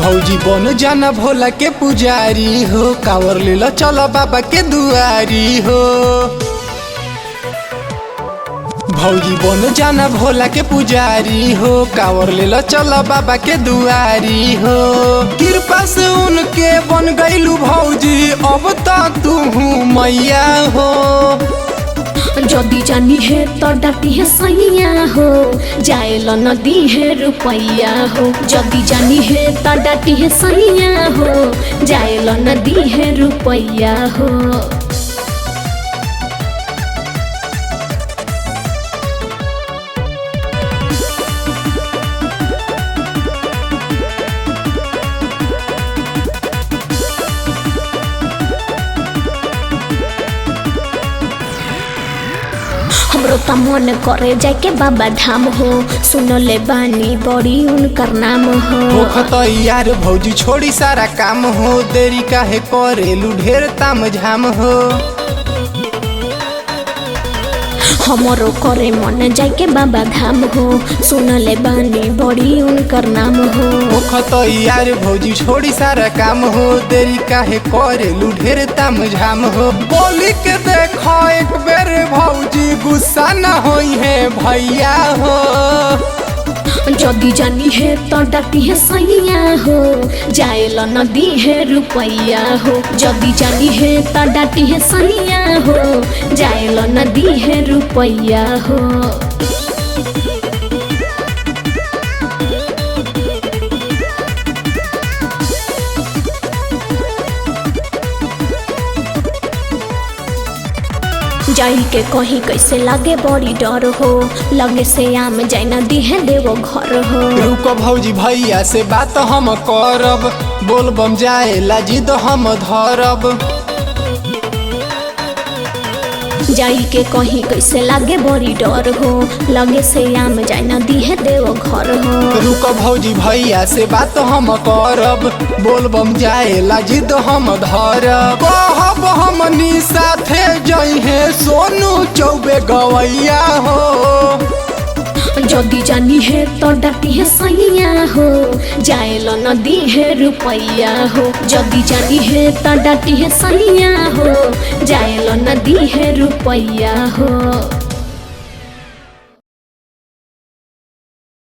भौजी बन जाना भोला के पुजारी हो, कांवर ले लो चलो बाबा के दुआरी हो। भौजी बन जाना भोला के पुजारी हो, कांवर ले लो चलो बाबा के दुआरी हो। कृपा से उनके बन गईलू भौजी, अब तो तू मैया हो। जदी जानी है तो डटी है सैया हो, जाएल नदी है रुपैया हो। जदी जानी है तो डटी है सैया हो, जाएल नदी है रुपैया हो। हमरो त मन करे जाके बाबा धाम हो, सुनले बानी बड़ी उनकर नाम हो। होखत यार भौजी छोड़ी सारा काम हो, देरी काहे करेलू ढेर ताम झाम हो। हमरो करे मन जाके बाबा धाम हो, सुनले बानी बड़ी उनकर नाम हो। होखत यार भौजी छोड़ी सारा काम हो, देरी काहे करेलू ढेर ताम झाम हो। बोली के देखो एक बेर भौजी, गुस्सा न होई है भैया हो। जदी जानी है तो डटी है सैया हो, जाएल नदी है रुपैया हो। जदी जानी है तो डटी है सैया हो, जाएल नदी है रुपैया हो। जाई के कहीं कैसे लागे बड़ी डर हो, लगे से आम जाई नदी है देवो घर हो। रुको भौजी भैया से बात हम करब, बोल बम जाए जिद हम धरब। जाई के कहीं कैसे लागे बड़ी डर हो, लगे से आम जाई नदी है देवो घर हो। रुको भौजी भैया से बात हम करब, बोल बम जाए जिद हम धरब। कहब हमनी साथे जई है सोनू चौबे गवैया हो। जदी जानी है तो डटी है सैया हो, जाएल नदी है रुपैया हो। जदी जानी है तो डटी है सैया हो, जाएल नदी है रुपैया हो।